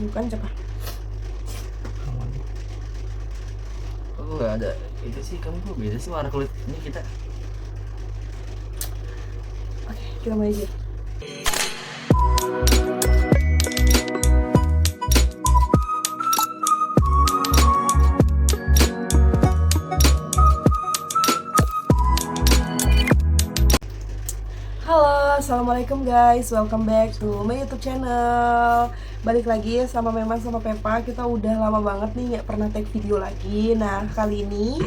Bukan siapa? Kok nggak ada itu sih, kamu kok beda sih warna kulit ini kita. Oke, kita mulai aja. Halo, assalamualaikum guys, welcome back to my YouTube channel. Balik lagi sama Memang sama Pepa. Kita udah lama banget nih nggak pernah take video lagi. Nah kali ini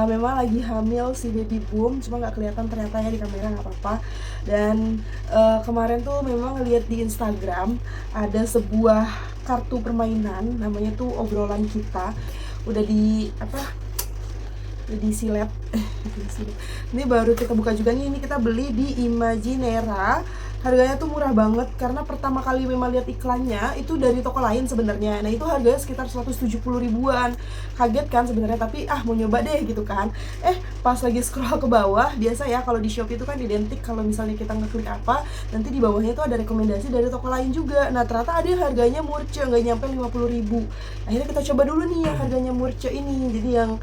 memang lagi hamil si baby boom, cuma nggak kelihatan ternyata ya di kamera, nggak apa-apa. Dan kemarin tuh memang lihat di Instagram ada sebuah kartu permainan, namanya tuh Obrolan Kita. Udah di silet. Ini baru kita buka juga nih. Ini kita beli di Imaginera. Harganya tuh murah banget karena pertama kali memang lihat iklannya itu dari toko lain sebenarnya. Nah, itu harganya sekitar 170 ribuan. Kaget kan sebenarnya, tapi mau nyoba deh gitu kan. Pas lagi scroll ke bawah, biasa ya kalau di Shopee itu kan identik kalau misalnya kita ngeklik apa, nanti di bawahnya itu ada rekomendasi dari toko lain juga. Nah, ternyata ada yang harganya murce, nggak nyampe 50 ribu. Akhirnya kita coba dulu nih yang harganya murce ini. Jadi yang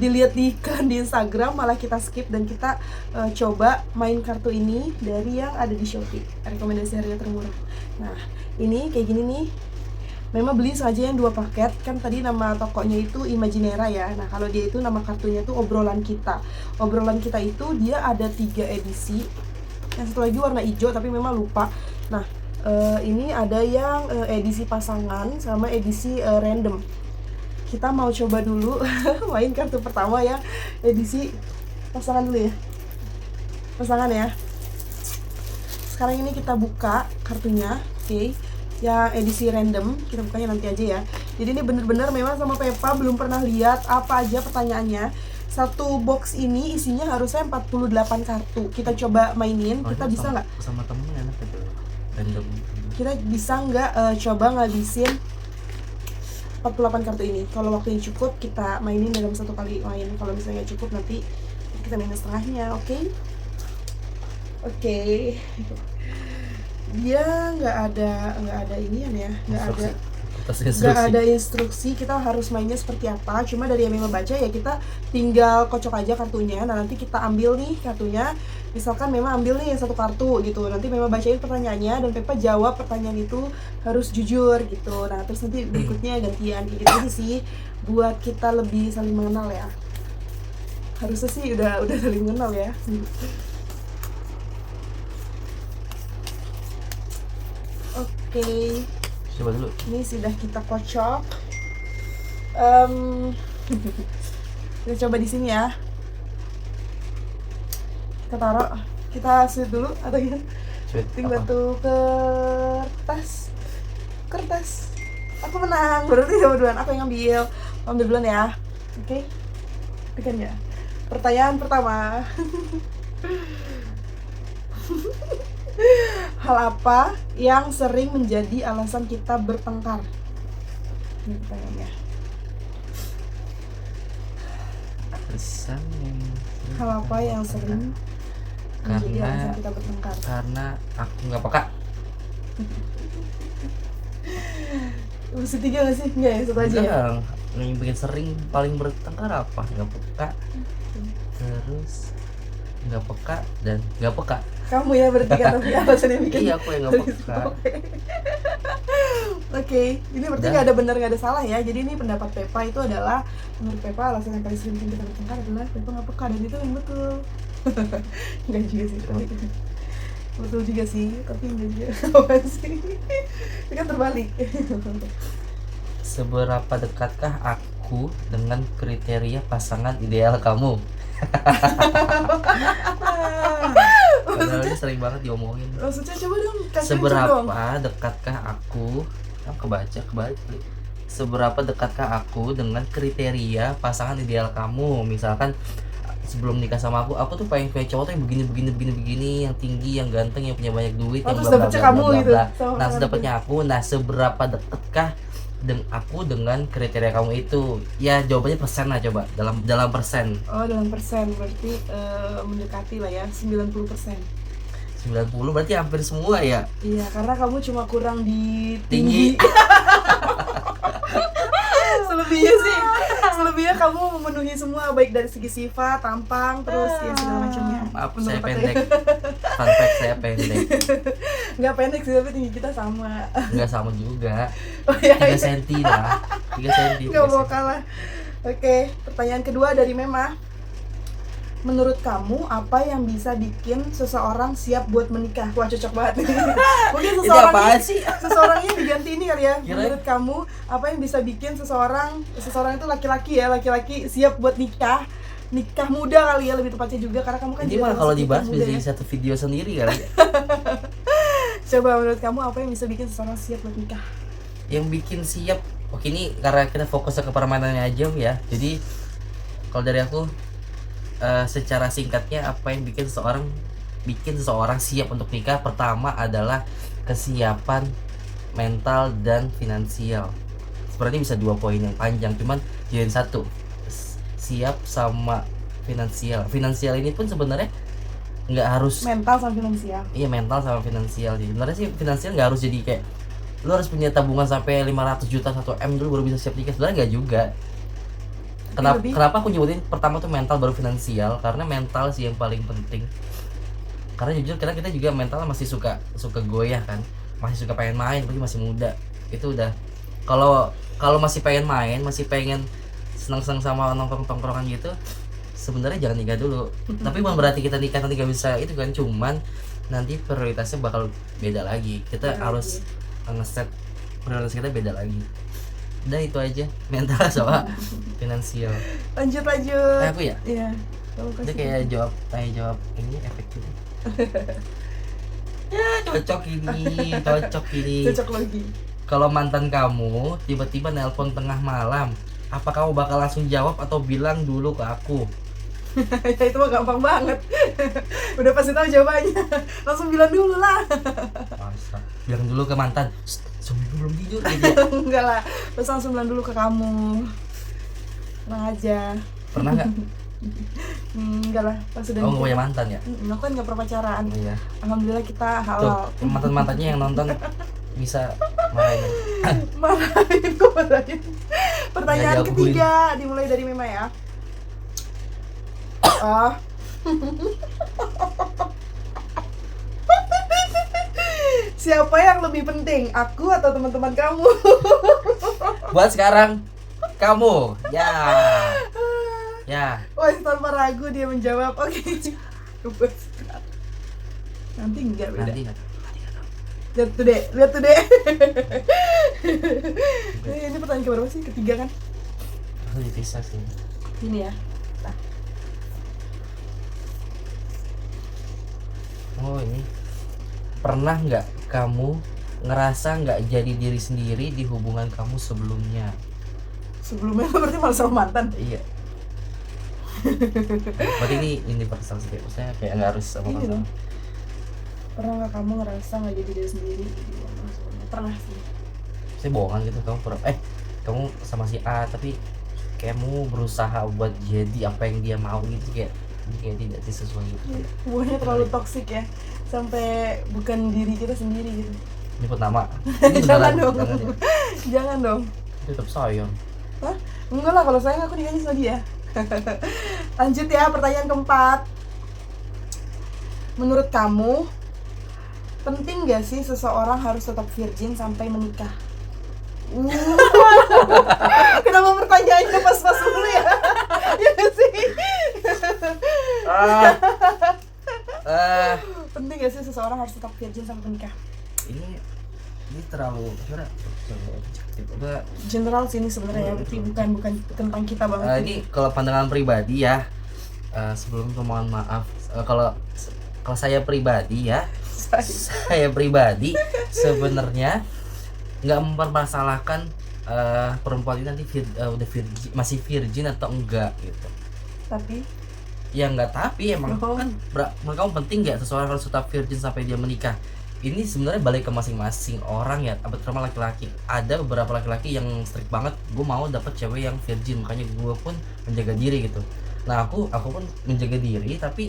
dilihat di iklan di Instagram malah kita skip dan kita coba main kartu ini dari yang ada di Shopee, rekomendasi harga termurah. Nah ini kayak gini nih. Memang beli saja yang 2 paket, kan tadi nama tokonya itu Imaginera ya. Nah kalau dia itu nama kartunya tuh Obrolan Kita. Obrolan Kita itu dia ada 3 edisi. Yang satu lagi warna hijau tapi memang lupa. Nah ini ada yang edisi pasangan sama edisi random. Kita mau coba dulu main kartu pertama ya, edisi pasangan dulu ya. Pasangan ya. Sekarang ini kita buka kartunya, oke. Yang edisi random, kita bukanya nanti aja ya. Jadi ini bener-bener memang sama Pepa belum pernah lihat apa aja pertanyaannya. Satu box ini isinya harusnya 48 kartu. Kita coba mainin, kita bisa nggak? Sama temennya enak gitu, random. Kita bisa nggak coba ngabisin 48 kartu ini. Kalau waktunya cukup, kita mainin dalam satu kali main. Kalau misalnya nggak cukup, nanti kita mainin setengahnya, oke? Oke. Dia nggak ada inian ya, nggak ada instruksi kita harus mainnya seperti apa. Cuma dari yang memang baca ya kita tinggal kocok aja kartunya. Nah nanti kita ambil nih kartunya, misalkan memang ambil nih satu kartu gitu, nanti memang bacain pertanyaannya dan Pepa jawab pertanyaan itu harus jujur gitu. Nah terus nanti berikutnya gantian gitu aja sih, buat kita lebih saling mengenal ya. Harusnya sih udah saling mengenal ya. Oke. Coba dulu. Ini sudah kita kocok. Kita coba di sini ya. Kita taruh, kita sweet dulu atau gimana? Sweeting batu kertas. Aku menang, berarti sama duluan. Aku yang ngambil. Ambil duluan ya. Oke. Bikin ya. Pertanyaan pertama. Hal apa yang sering menjadi alasan kita bertengkar? Ini pertanyaannya. Hal apa yang sering menjadi alasan kita bertengkar? Karena aku nggak peka. Mesti 3 nggak sih? Nggak ya, satu aja ya? Yang bikin sering paling bertengkar apa? Nggak peka. Terus nggak peka dan nggak peka. Kamu ya berarti kan, tapi alasan yang bikin. Iya, aku yang nggak peka. Oke, ini berarti nggak ada benar nggak ada salah ya. Jadi ini pendapat Pepa itu adalah, menurut Pepa alasan yang paling sering bikin kita bertengkar adalah Pepa nggak peka, dan itu yang betul. Nggak juga sih, tapi betul juga sih, tapi nggak juga. Apa sih? Ini kan terbalik. Seberapa dekatkah aku dengan kriteria pasangan ideal kamu? Padahal ini sering banget diomongin. Maksudnya coba dong kasih seberapa dekatkah aku kebaca seberapa dekatkah aku dengan kriteria pasangan ideal kamu? Misalkan sebelum nikah sama aku tuh pengen kayak cowok tuh yang begini, yang tinggi, yang ganteng, yang punya banyak duit, yang terus dapetnya kamu gitu. Nah, sedapatnya aku. Nah, seberapa deketkah aku dengan kriteria kamu itu? Ya jawabannya persen lah, coba dalam persen. Oh, dalam persen berarti mendekati lah ya, 90%. 90 berarti hampir semua ya. Iya, karena kamu cuma kurang di Tinggi. selebihnya kamu memenuhi semua, baik dari segi sifat, tampang, terus ya segala macamnya. Maaf, Menurut saya aku ya. pendek. Fun fact, saya pendek. Nggak pendek sih, tapi tinggi kita sama. Enggak sama juga. Oh iya, 3 cm lah. 3 cm. nggak mau kalah. Oke, pertanyaan kedua dari Mema. Menurut kamu apa yang bisa bikin seseorang siap buat menikah? Wah, cocok banget nih. Mungkin Ini apaan sih? seseorangnya diganti ini kali ya. Kirain- Menurut kamu apa yang bisa bikin seseorang itu laki-laki siap buat nikah muda kali ya, lebih tepatnya juga, karena kamu kan Ini juga malah termasuk kalau nikah dibahas muda bisa ya. jadi satu video sendiri kali. Coba menurut kamu apa yang bisa bikin seseorang siap buat nikah? Yang bikin siap, oke ini karena kita fokusnya ke permainannya aja ya. Jadi kalau dari aku secara singkatnya apa yang bikin seseorang siap untuk nikah, pertama adalah kesiapan mental dan finansial. Sebenarnya bisa 2 poin yang panjang, cuman jadiin satu, siap sama finansial. Finansial ini pun sebenarnya nggak harus, Mental sama finansial. iya mental sama finansial sih. Sebenarnya sih finansial nggak harus jadi kayak lu harus punya tabungan sampai 500 juta 1 M dulu baru bisa siap nikah. Sebenarnya nggak juga. Kenapa aku nyebutin pertama tuh mental baru finansial, karena mental sih yang paling penting. Karena jujur kita juga mental masih suka goyah kan, masih suka pengen main, tapi masih muda. Itu udah, kalau masih pengen main, masih pengen senang-senang sama nongkrong-tongkrongan gitu, sebenarnya jangan nikah dulu. Tapi bukan berarti kita nikah nanti gak bisa itu kan, cuman nanti prioritasnya bakal beda lagi. Kita Beda harus ngeset prioritas kita beda lagi. Udah itu aja, mental sama finansial. Lanjut. Aku ya? Iya. Kamu Itu kasih. kayak tanya jawab ini efektif. Ya cocok ini. Cocok lagi. Kalau mantan kamu tiba-tiba nelpon tengah malam, apa kamu bakal langsung jawab atau bilang dulu ke aku? Ya itu mah gampang banget. Udah pasti tahu jawabannya. Langsung bilang dulu lah. Masa? Bilang dulu ke mantan, suami belum tidur gitu. Enggak lah. Terus langsung bilang dulu ke kamu. Tenang aja. Pernah nggak? Enggak lah. Pas udah Oh nggak nikah. punya mantan ya? Aku kan nggak pernah pacaran. Iya. Alhamdulillah kita Tuh, halal. mantan-mantannya yang nonton bisa marahin aja. Marahin. Pertanyaan Nggak jagoin. ketiga dimulai dari Mema ya. Siapa yang lebih penting, aku atau teman-teman kamu? Buat sekarang kamu, ya. Wah, tanpa ragu dia menjawab. Oke. Buat sekarang. Nanti enggak beda. Nanti nggak. Lihat tuh deh. Ini pertanyaan keberapa sih? Ketiga kan? Aku dipisah sih. Ini ya. Oh ini, pernah nggak kamu ngerasa nggak jadi diri sendiri di hubungan kamu sebelumnya? Sebelumnya berarti malah sama mantan. Iya. Berarti ini personal sih, maksudnya kayak nggak harus sama Ini kamu. dong. Pernah nggak kamu ngerasa nggak jadi diri sendiri? Pernah sih. Saya bohongan gitu, kamu sama si A tapi kamu berusaha buat jadi apa yang dia mau gitu, kayak tidak sesuai gitu. Hubungannya terlalu toksik ya, sampai bukan diri kita sendiri gitu. Nyebut nama. Ini Jangan beneran, dong. jangan ya. Jangan dong. Tetap sayang. Hah? Enggak lah, kalau sayang aku nikahnya sama dia. Lanjut ya, pertanyaan keempat. Menurut kamu, penting gak sih seseorang harus tetap virgin sampai menikah? Kenapa pertanyaannya pas-pas dulu ya? Ya gak sih? Penting gak sih seseorang harus tetap virgin sampai menikah? Ini terlalu sebenarnya General sih ini sebenarnya ya, tapi bukan tentang kita banget. ini kalau pandangan pribadi ya, sebelum itu mohon maaf, kalau saya pribadi ya, saya pribadi sebenarnya nggak mempermasalahkan perempuan ini nanti udah virgin, masih virgin atau enggak gitu. Tapi Ya enggak, tapi emang Oh. kan menurut kamu penting nggak seseorang harus tetap virgin sampai dia menikah? Ini sebenarnya balik ke masing-masing orang ya, terutama laki-laki. Ada beberapa laki-laki yang strict banget, gue mau dapet cewek yang virgin, makanya gue pun menjaga diri gitu. Nah aku pun menjaga diri, tapi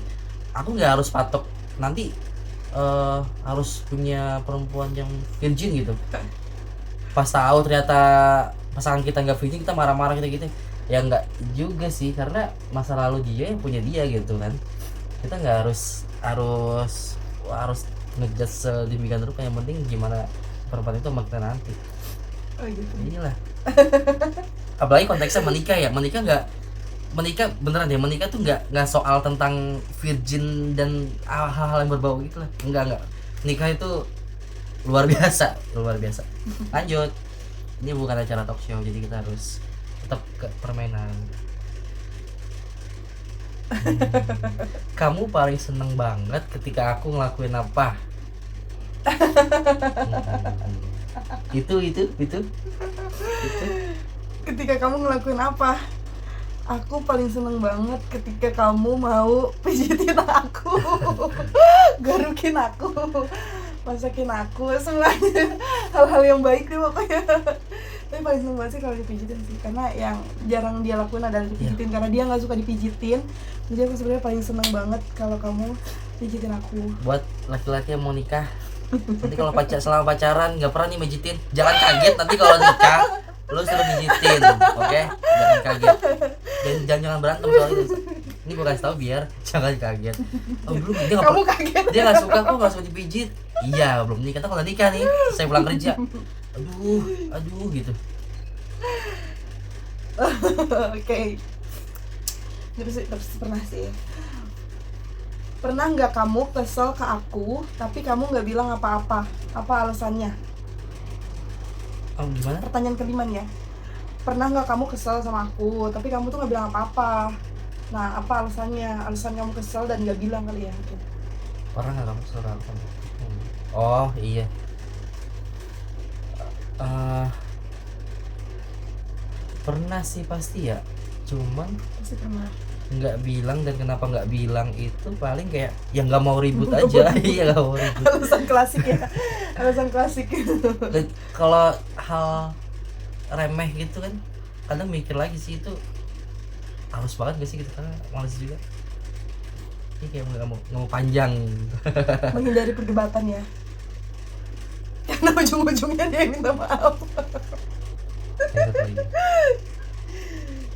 aku nggak harus patok nanti harus punya perempuan yang virgin gitu. Pas tahu ternyata pasangan kita nggak virgin, kita marah-marah gitu. Ya nggak juga sih, karena masa lalu dia yang punya dia gitu kan. Kita nggak harus ngejudge sedemikian rupa. Yang penting gimana perempuan itu sama kita nanti. Oh gitu. Inilah. Apalagi konteksnya menikah ya. Menikah beneran ya, menikah tuh nggak soal tentang virgin dan hal-hal yang berbau gitu lah. Enggak. Nikah itu luar biasa. Lanjut. Ini bukan acara talk show, jadi kita harus tetap ke permainan. Kamu paling seneng banget ketika aku ngelakuin apa? Itu. Ketika kamu ngelakuin apa? Aku paling seneng banget ketika kamu mau pijitin aku, garukin aku, masakin aku, semuanya hal-hal yang baik deh pokoknya. Tapi paling seneng banget sih kalau dipijitin sih, karena yang jarang dia lakuin adalah dipijitin, karena dia nggak suka dipijitin. Jadi aku sebenarnya paling seneng banget kalau kamu pijitin aku. Buat laki-laki yang mau nikah, nanti kalau selama pacaran nggak pernah nih mijitin, jangan kaget nanti kalau nikah lu suruh mijitin, oke? Jangan kaget. Jangan berantem soal itu. Ini gue kasih tau biar jangan kaget. Oh belum, Kamu kaget? Dia nggak suka kok, nggak suka dipijit. Iya belum nikah, kalau nikah nih, saya pulang kerja. Aduh gitu. Oke. Terus pernah sih. Pernah nggak kamu kesel ke aku, tapi kamu nggak bilang apa-apa? Apa alasannya? Oh gimana? Pertanyaan kelima nih ya. Pernah nggak kamu kesel sama aku, tapi kamu tuh nggak bilang apa-apa? Nah, apa alasannya? Alasan kamu kesel dan nggak bilang kali ya? Mungkin. Pernah nggak kamu kesel sama aku? Oh iya. Pernah sih pasti ya. Cuman Pasti pernah. nggak bilang, dan kenapa nggak bilang itu paling kayak yang nggak mau ribut aja. Iya nggak mau ribut. Alasan klasik ya. Alasan klasik. Kalau hal remeh gitu kan kadang mikir lagi sih, itu harus banget gak sih gitu, karena males juga. Ini kayak nggak mau panjang. Menghindari perdebatan ya. Karena ujung-ujungnya dia yang minta maaf.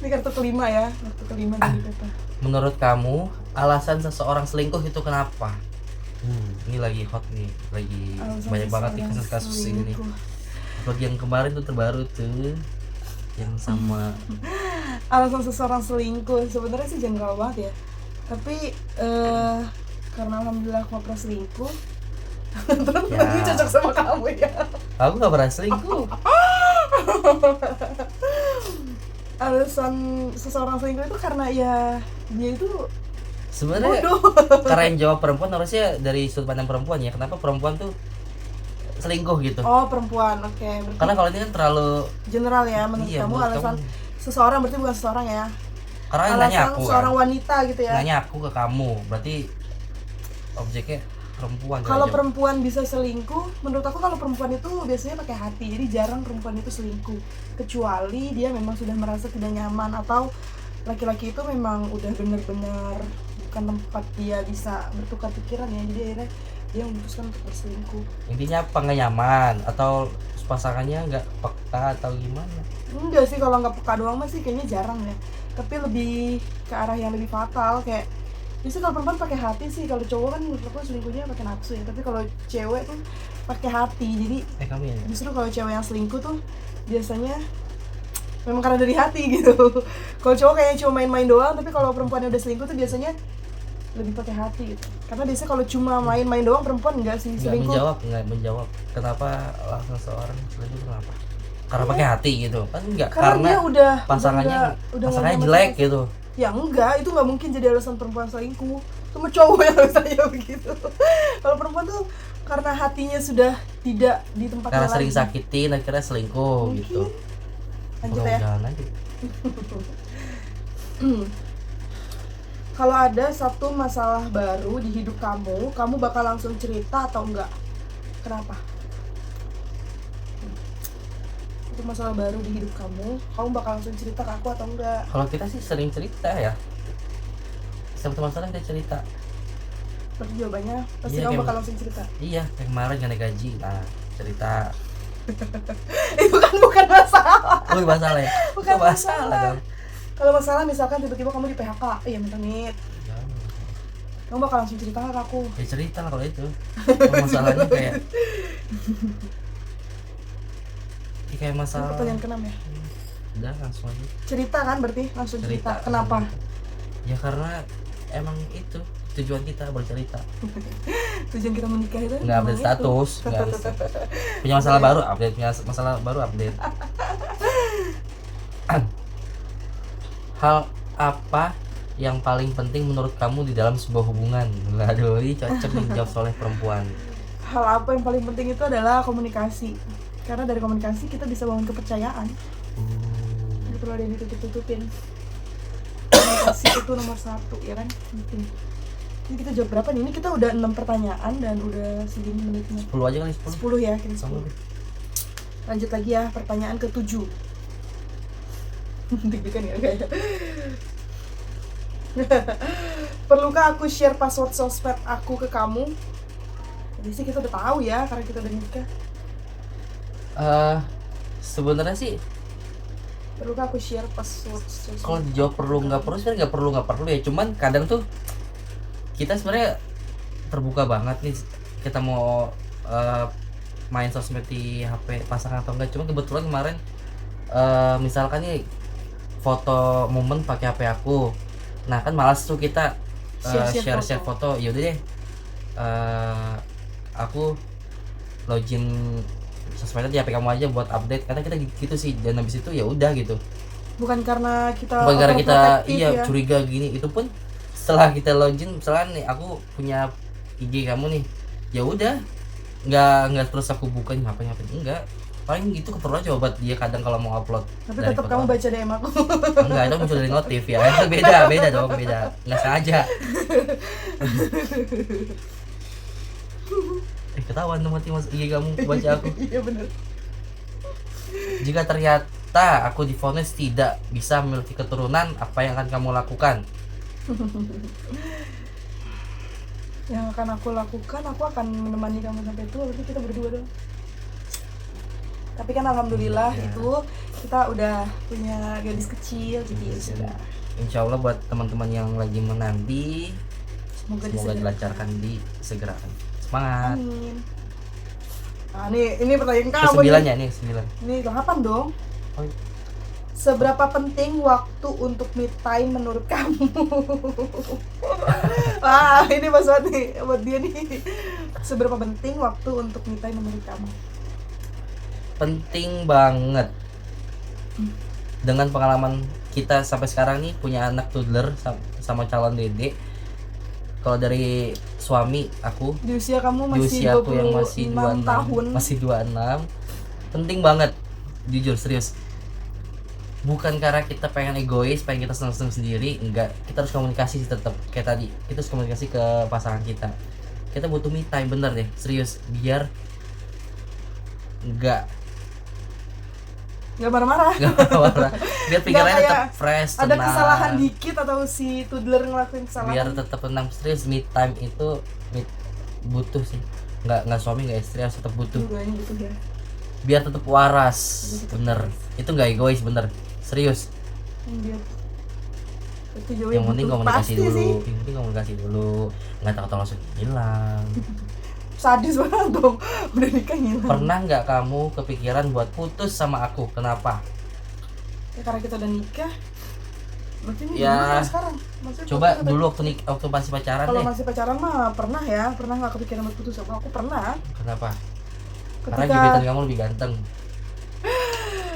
Ini kartu kelima ya, kartu kelima dari Peta. Menurut kamu alasan seseorang selingkuh itu kenapa? Ini lagi hot nih, lagi Alasan banyak banget nih seseorang kasus ini nih. selingkuh. Apalagi yang kemarin tuh terbaru tuh, yang sama Alasan seseorang selingkuh sebenarnya sih janggal banget ya. Tapi karena alhamdulillah aku gak pernah selingkuh. Terus Ya. ini cocok sama kamu ya. aku nggak pernah selingkuh. Alasan seseorang selingkuh itu karena ya dia itu Sebenarnya bodoh. karena yang jawab perempuan, harusnya dari sudut pandang perempuan ya. Kenapa perempuan tuh selingkuh gitu? Oh, perempuan. Oke. Berarti Karena kalau ini kan terlalu general ya menurut iya, kamu menurut alasan kamu. seseorang berarti bukan seseorang ya. Karena yang nanya Alasan aku seorang kan. wanita gitu ya. Nanya aku ke kamu, berarti objeknya perempuan. Kalau jawab. perempuan bisa selingkuh, menurut aku kalau perempuan itu biasanya pakai hati. Jadi jarang perempuan itu selingkuh. Kecuali dia memang sudah merasa tidak nyaman, atau laki-laki itu memang udah benar-benar bukan tempat dia bisa bertukar pikiran ya. Jadi akhirnya dia memutuskan untuk berselingkuh. Intinya apa, nggak nyaman atau pasangannya nggak peka atau gimana? Enggak sih, kalau nggak peka doang masih kayaknya jarang ya. Tapi lebih ke arah yang lebih fatal, kayak biasanya kalau perempuan pakai hati sih. Kalau cowok kan menurut aku selingkuhnya pakai nafsu ya. Tapi kalau cewek tuh pakai hati. Jadi Kamu ya? justru kalau cewek yang selingkuh tuh biasanya memang karena dari hati gitu. Kalau cowok kayaknya cuma main-main doang, tapi kalau perempuan yang udah selingkuh tuh biasanya lebih pakai hati gitu. Karena biasanya kalau cuma main-main doang, perempuan enggak sih selingkuh. Nggak menjawab. Kenapa alasan seorang selingkuh itu kenapa? Karena pakai hati gitu kan? Enggak, Karena dia udah pasangannya udah pasangannya nggak jelek nyaman. gitu. Ya enggak, itu nggak mungkin jadi alasan perempuan selingkuh. Cuma cowok yang alasannya begitu. Kalau perempuan tuh karena hatinya sudah tidak di tempatnya Karena lagi. sering sakitin akhirnya selingkuh Mungkin. gitu. Lanjut ya. Mudah-mudahan aja. Kalau ada satu masalah baru di hidup kamu bakal langsung cerita atau enggak? Kenapa? Itu masalah baru di hidup kamu bakal langsung cerita ke aku atau enggak? Kalau kita sih sering cerita ya. Setiap masalah kita cerita. Berarti jawabannya pasti Iya, kamu kayak bakal langsung cerita. Iya, kayak kemarin gak naik gaji. Nah, cerita. Itu kan bukan masalah. Oh, masalah ya? Bukan Itu masalah. dong. Kalau masalah misalkan tiba-tiba kamu di PHK, iya menit. Jangan. Kamu bakal langsung cerita nggak ke aku? Ya cerita lah kalau itu. Kalau masalahnya kayak ya kayak Ini masalah. pertanyaan ke-6 ya. Udah langsung aja. Cerita kan berarti langsung cerita. Kenapa? Ya karena emang itu tujuan kita bercerita. Tujuan kita menikah itu? Nggak update status, nggak update status. Punya masalah baru update, punya masalah baru update. Hal apa yang paling penting menurut kamu di dalam sebuah hubungan? Aduh, ini cocok nih jawab oleh perempuan. Hal apa yang paling penting itu adalah komunikasi. Karena dari komunikasi kita bisa bangun kepercayaan. Nggak perlu ada yang ditutup-tutupin. Komunikasi itu nomor 1, ya kan? Penting. Ini kita jawab berapa nih? Ini kita udah 6 pertanyaan dan udah segini menitnya. 10 aja kali 10. 10 ya, kita 10. Lanjut lagi ya, pertanyaan ke-7. Deg-degan ya kayaknya. Perlukah aku share password sosmed aku ke kamu? Jadi sih kita udah tahu ya, karena kita udah nikah. Sebenarnya sih Perlukah aku share password kalau sosmed? dijawab perlu nggak perlu sebenarnya nggak perlu ya, cuman kadang tuh kita sebenarnya terbuka banget nih kita mau main sosmed di HP pasangan atau enggak. Cuma kebetulan kemarin misalkan nih foto momen pakai HP aku, nah kan malas tuh kita share foto. Yaudah deh, aku login sosmednya di HP kamu aja buat update, karena kita gitu sih. Dan habis itu ya udah gitu, Bukan karena kita bukan karena kita overprotective ya. curiga gini. Itu pun setelah kita login, misalkan nih aku punya IG kamu nih, ya udah nggak terus aku buka ngapain enggak, paling gitu keperluan coba buat dia kadang kalau mau upload. Tapi tetap kamu baca DM aku. Enggak, itu muncul dari notif ya. Itu beda dong, beda. Enggak sengaja. Ketahuan tuh mati mas IG kamu baca aku. Iya benar. Jika ternyata aku divonis tidak bisa memiliki keturunan, apa yang akan kamu lakukan? Yang akan aku lakukan, aku akan menemani kamu sampai tua. Berarti kita berdua dong. Tapi kan alhamdulillah Ya. itu kita udah punya gadis kecil, jadi ya sudah. Insya Allah buat teman-teman yang lagi menanti, Semoga semoga dilancarkan, disegerakan. Semangat. Amin. Nah, ini pertanyaan kamu Ke-9 nih. ya nih, 9. Ini 8 dong. Oh, Seberapa penting waktu untuk me time menurut kamu? Wah, ini Mas Wat nih, buat dia nih. Seberapa penting waktu untuk me time menurut kamu? penting banget. Dengan pengalaman kita sampai sekarang nih punya anak toddler sama calon dede. Kalau dari suami aku, Di usia kamu di masih usia aku yang masih 26 tahun. masih 26, penting banget, jujur serius. Bukan karena kita pengen egois, pengen kita seneng-seneng sendiri, enggak. Kita harus komunikasi tetap kayak tadi. Kita harus komunikasi ke pasangan kita. Kita butuh me time, bener deh, serius, biar enggak marah-marah. marah, biar pikirannya kayak tetap fresh, Ada tenang. kesalahan dikit atau si toddler ngelakuin kesalahan. Biar tetap tenang, serius. Me time itu butuh sih, nggak suami nggak istri, harus tetap butuh Dua-duanya gitu ya. biar tetap waras, bener. Itu nggak egois, bener, serius. Biar itu jauh Yang penting butuh. komunikasi Pasti dulu, sih. yang penting komunikasi dulu, nggak tahu langsung hilang. Sadis banget dong. Udah nikah ngilang. Pernah nggak kamu kepikiran buat putus sama aku? Kenapa? Ya karena kita udah nikah. Berarti ini Ya, gimana sekarang? Maksudnya Coba putus dulu waktu masih pacaran kalau deh. masih pacaran mah pernah ya, pernah nggak kepikiran buat putus sama aku? Pernah. Kenapa? Karena Ketika gebetan kamu lebih ganteng.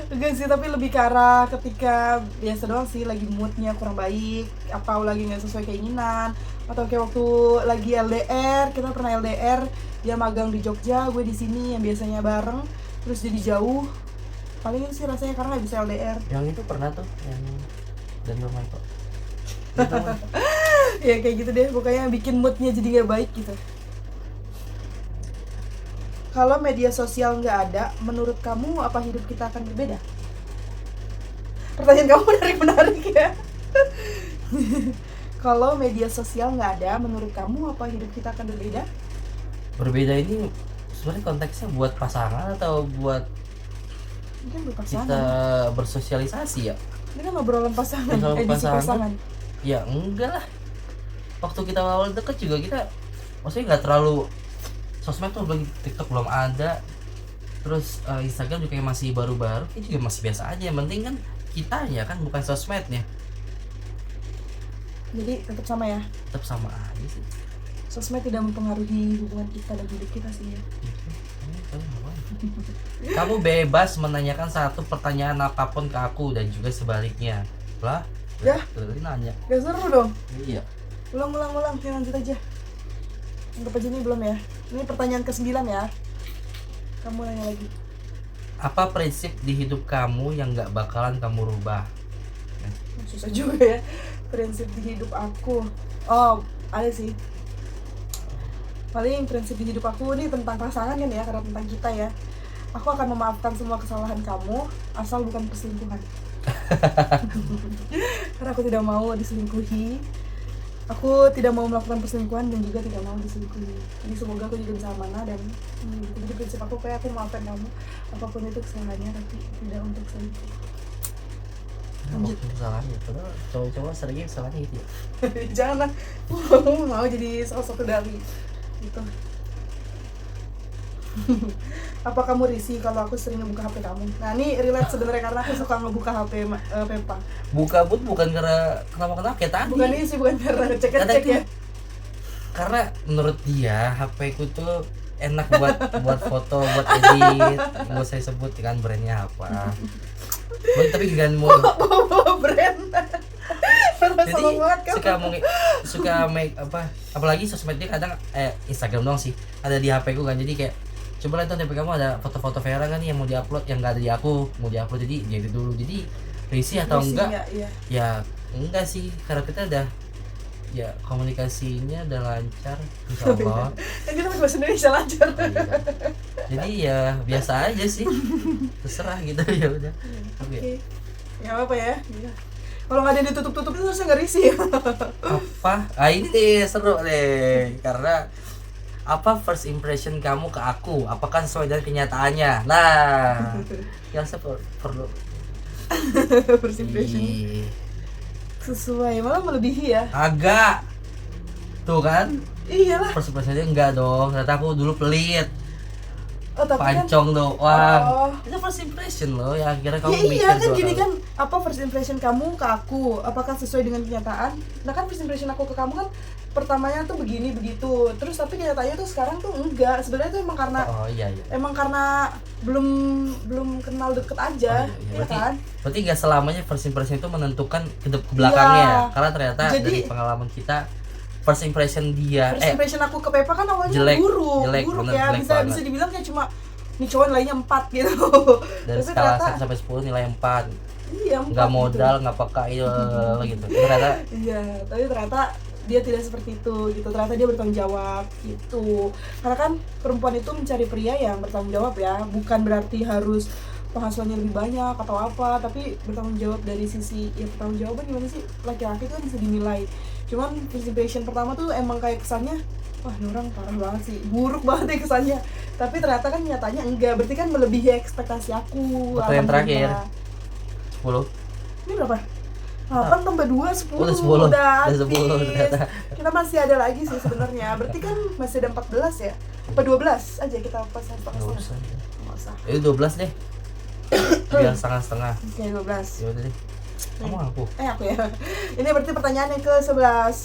enggak sih, tapi lebih ke arah ketika biasa doang sih, lagi moodnya kurang baik atau lagi nggak sesuai keinginan, atau kayak waktu lagi LDR. Kita pernah LDR, dia magang di Jogja, gue di sini, yang biasanya bareng terus jadi jauh. Paling sih rasanya karena nggak bisa LDR. Yang itu pernah tuh, yang dari rumah itu. Ya kayak gitu deh, pokoknya bikin moodnya jadi nggak baik gitu. Kalau media sosial nggak ada, menurut kamu apa hidup kita akan berbeda? Pertanyaan kamu menarik ya. Kalau media sosial nggak ada, menurut kamu apa hidup kita akan berbeda? Berbeda ini sebenarnya konteksnya buat pasangan atau buat Mungkin buat kita pasangan. bersosialisasi ya? Ini kan obrolan pasangan, Kalau edisi pasangan, pasangan. ya enggak lah. Waktu kita awal deket juga kita maksudnya nggak terlalu sosmed tuh belum, TikTok belum ada, terus Instagram juga kayak masih baru-baru, itu juga masih biasa aja. Yang penting kan kitanya kan, bukan sosmednya. Jadi tetap sama ya. Tetap sama aja sih. Sosmed tidak mempengaruhi hubungan kita dan hidup kita sih ya. Kamu bebas menanyakan satu pertanyaan apapun ke aku dan juga sebaliknya. Lah, Ya. tadi nanya. Gak seru dong. Iya. Ulang, ya lanjut aja. Anggap aja ini belum ya. Ini pertanyaan ke-9 ya. Kamu nanya lagi. Apa prinsip di hidup kamu yang gak bakalan kamu rubah? Susah juga ya. Prinsip di hidup aku. Oh, ada sih. Paling prinsip di hidup aku ini tentang pasangan kan ya, karena tentang kita ya. Aku akan memaafkan semua kesalahan kamu asal bukan perselingkuhan. Karena aku tidak mau diselingkuhi. Aku tidak mau melakukan perselingkuhan dan juga tidak mau diselingkuhi. Jadi semoga aku juga bisa amanah dan jadi prinsip aku kayak aku maafkan kamu apapun itu kesalahannya, tapi tidak untuk selingkuh. Lanjut. Kesalahannya, padahal cowok-cowok seringnya kesalahannya gitu ya. Jangan lah, aku mau jadi salah satu dari gitu. Apa kamu risih kalau aku sering ngebuka HP kamu? Nah ini relate sebenarnya karena aku suka ngebuka HP Pepa. Buka pun bukan karena kenapa kayak tadi. Bukan ini sih, bukan karena Karena cek itu- ya. Karena menurut dia HP ku tuh enak buat foto, buat edit. Mau saya sebut kan brandnya apa. Tapi kan mau Brand. jadi Sama banget kan. suka make apa, apalagi sosmednya kadang Instagram doang sih ada di HP ku kan, jadi kayak coba lihat HP kamu ada foto-foto Vera kan nih yang mau diupload, yang nggak ada di aku mau diupload, jadi jadi dulu. Jadi risih atau Risih, enggak ya, iya. ya enggak sih, karena kita udah ya komunikasinya udah lancar insyaallah. Kan kita pakai bahasa Indonesia lancar. Iya. Jadi ya biasa aja sih, terserah gitu ya udah. Oke. Ya apa ya? Iya. Kalau nggak ada yang ditutup-tutup itu harusnya nggak risih ya. Apa? Ah ini deh seru deh, karena apa first impression kamu ke aku? Apakah sesuai dengan kenyataannya? Nah, yang saya perlu First impression Ih, sesuai, malah melebihi ya. agak tuh kan Iyalah. first impressionnya enggak dong. Ternyata aku dulu pelit, Oh tapi kan. pancong doang. Oh. Itu first impression loh, yang akhirnya Ya kamu mikir iya kan dua gini kali. kan, apa first impression kamu ke aku apakah sesuai dengan kenyataan? Nah kan first impression aku ke kamu kan pertamanya tuh begini begitu, terus tapi kenyataannya tuh sekarang tuh enggak. Sebenarnya tuh emang karena Oh iya iya. belum kenal deket aja, Oh, iya. ya kan? Berarti nggak selamanya first impression itu menentukan ke belakangnya. Iya. Karena ternyata Jadi- dari pengalaman kita first impression dia First impression aku ke Pepa kan awalnya jelek, buruk bener, ya, jelek bisa banget. dibilang kayak cuma nih cowok nilainya 4 gitu. dari Tapi skala ternyata 1 sampai 10 nilai 4. iya 4 Nggak gitu. modal, nggak peka gitu. Ternyata Iya, tapi ternyata dia tidak seperti itu gitu. Ternyata dia bertanggung jawab gitu. Karena kan perempuan itu mencari pria yang bertanggung jawab ya. Bukan berarti harus penghasilannya lebih banyak atau apa, tapi bertanggung jawab dari sisi ya bertanggung jawaban gimana sih? Laki-laki kan bisa dinilai. Cuman first impression pertama tuh emang kayak kesannya wah ini orang parah banget sih, buruk banget ya kesannya. Tapi ternyata kan nyatanya enggak, berarti kan melebihi ekspektasi aku. Pertanyaan terakhir. Alhamdulillah. 10. Ini berapa? 8 tambah 2, 10. Udah 10. Udah Udah 10 habis. ternyata. Kita masih ada lagi sih sebenarnya. Berarti kan masih ada 14 ya? Apa 12 aja kita pas Nggak setengah-setengah. usah. Nggak usah. Itu 12 deh. Biar setengah-setengah. Oke, 12. Ya udah deh. Kamu aku. Aku ya. Ini berarti pertanyaan yang ke-11.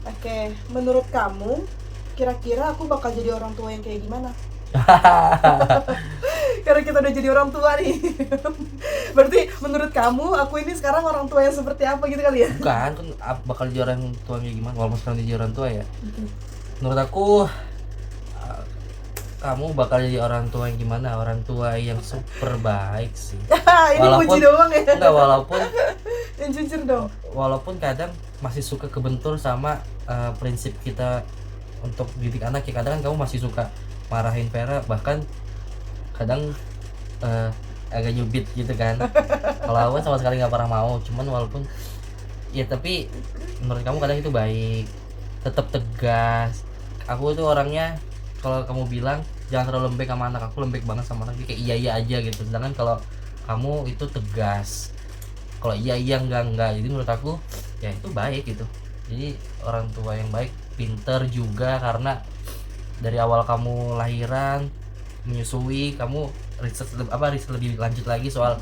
Oke, menurut kamu kira-kira aku bakal jadi orang tua yang kayak gimana? Karena kita udah jadi orang tua nih. Berarti menurut kamu aku ini sekarang orang tua yang seperti apa gitu kali ya? Bukan, kan bakal jadi orang tua kayak gimana? Walaupun sekarang jadi orang tua ya. Menurut aku kamu bakal jadi orang tua yang gimana? Orang tua yang super baik sih. Ini puji doang ya. Enggak, Yang jujur dong. walaupun kadang masih suka kebentur sama prinsip kita untuk didik anak ya. Kadang kan kamu masih suka marahin Vera, bahkan kadang agak nyubit gitu kan. Kalau aku sama sekali nggak pernah mau, cuman walaupun Ya tapi menurut kamu kadang itu baik, tetap tegas. Aku tuh orangnya kalau kamu bilang jangan terlalu lembek sama anak, aku lembek banget sama anak, kayak iya iya aja gitu. Sedangkan kalau kamu itu tegas, kalau iya iya enggak. Jadi menurut aku ya itu baik gitu. Jadi orang tua yang baik, pinter juga, karena dari awal kamu lahiran menyusui, kamu riset lebih lanjut lagi soal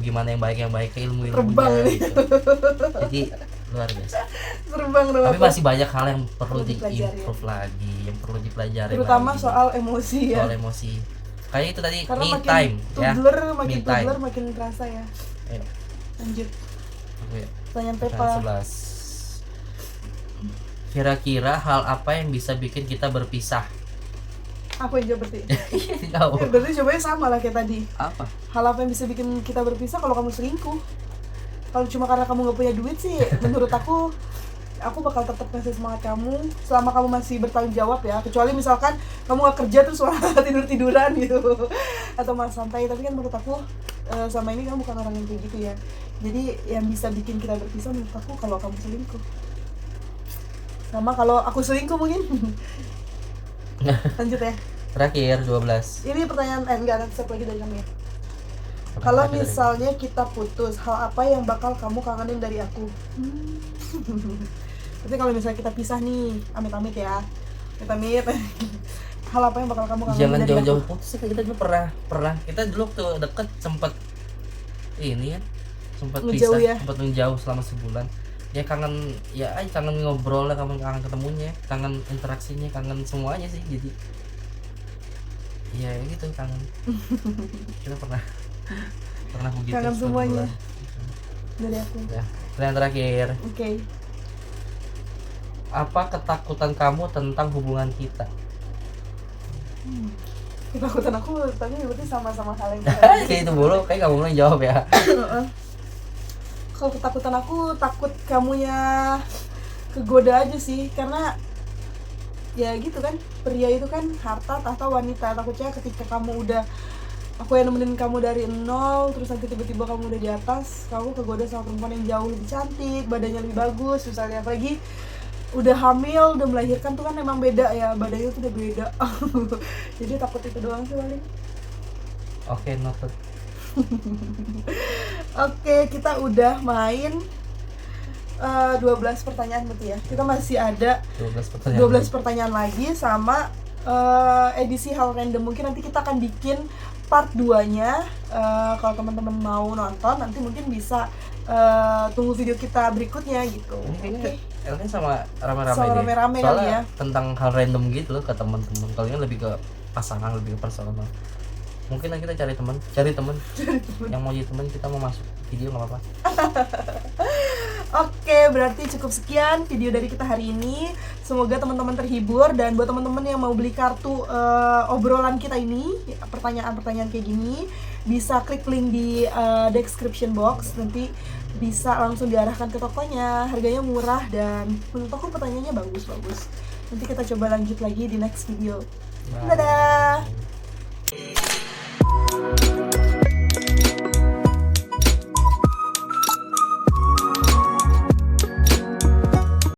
gimana yang baik ke ilmu Terbang ilmunya nih. gitu. Jadi luar biasa. Terbang dong Tapi aku. masih banyak hal yang perlu Perlu dipelajari. diimprove lagi, yang perlu dipelajari Terutama lagi. soal emosi ya. Soal emosi. Kayak itu tadi, Karena me makin time ya. toddler, Me time. makin terasa ya. Ayo, Lanjut. aku ya. Pertanyaan Pertanyaan Pepa. 11. Kira-kira hal apa yang bisa bikin kita berpisah? Aku yang jawab berarti. Tahu. Berarti jawabannya sama lah kayak tadi. Apa? Hal apa yang bisa bikin kita berpisah kalau kamu selingkuh? Kalau cuma karena kamu nggak punya duit sih, menurut aku bakal tetap ngasih semangat kamu selama kamu masih bertanggung jawab ya. Kecuali misalkan kamu nggak kerja terus malah tidur-tiduran gitu atau malah santai. Tapi kan menurut aku sama ini kamu bukan orang yang kayak gitu ya. Jadi yang bisa bikin kita berpisah menurut aku kalau kamu selingkuh. Sama kalau aku selingkuh mungkin. Lanjut ya. Terakhir 12. Ini pertanyaan enggak, nanti satu lagi dari kami ya. Pertanyaan Kalau terakhir dari- misalnya kita putus, hal apa yang bakal kamu kangenin dari aku? Tapi kalau misalnya kita pisah nih, amit-amit ya. Amit-amit. Hal apa yang bakal kamu kangenin Jangan dari jauh-jauh aku? putus ya, kita dulu pernah kita dulu tuh deket sempet ini kan, sempat Ngejauh pisah, ya? sempat menjauh selama sebulan. Ya kangen, ya kangen ngobrol lah, kangen ketemunya, kangen interaksinya, kangen semuanya sih. Jadi ya gitu, kangen. Kita pernah begitu Kangen semuanya. sebulan. Dari aku. Ya, pertanyaan terakhir. Oke. Apa ketakutan kamu tentang hubungan kita? Ketakutan aku tadi berarti sama-sama hal yang Kayak itu mulu, kayak kamu yang jawab ya. Kalau ketakutan aku takut kamunya kegoda aja sih, karena ya gitu kan, pria itu kan harta tahta wanita. Takutnya ketika kamu udah, aku yang nemenin kamu dari nol, terus nanti tiba-tiba kamu udah di atas, kamu kegoda sama perempuan yang jauh lebih cantik, badannya lebih bagus, misalnya apalagi udah hamil, udah melahirkan tuh kan emang beda ya, badannya tuh udah beda. Jadi takut itu doang sih paling. Oke, noted. Oke, kita udah main 12 pertanyaan berarti ya. Kita masih ada 12 pertanyaan. 12 pertanyaan lagi sama edisi hal random. Mungkin nanti kita akan bikin part 2-nya. Kalau teman-teman mau nonton, nanti mungkin bisa tunggu video kita berikutnya gitu. Ini Oke. kayaknya Elnya sama rame-rame Sama deh. rame-rame kali Soalnya ya. tentang hal random gitu loh ke teman-teman. Kalau ini lebih ke pasangan, lebih ke personal. Mungkin nanti kita cari teman yang mau jadi teman, kita mau masuk video nggak apa-apa. Oke, berarti cukup sekian video dari kita hari ini. Semoga teman-teman terhibur, dan buat teman-teman yang mau beli kartu obrolan kita ini, pertanyaan-pertanyaan kayak gini, bisa klik link di description box. Nanti bisa langsung diarahkan ke tokonya. Harganya murah dan menurut aku pertanyaannya bagus-bagus. Nanti kita coba lanjut lagi di next video. Bye. Dadah.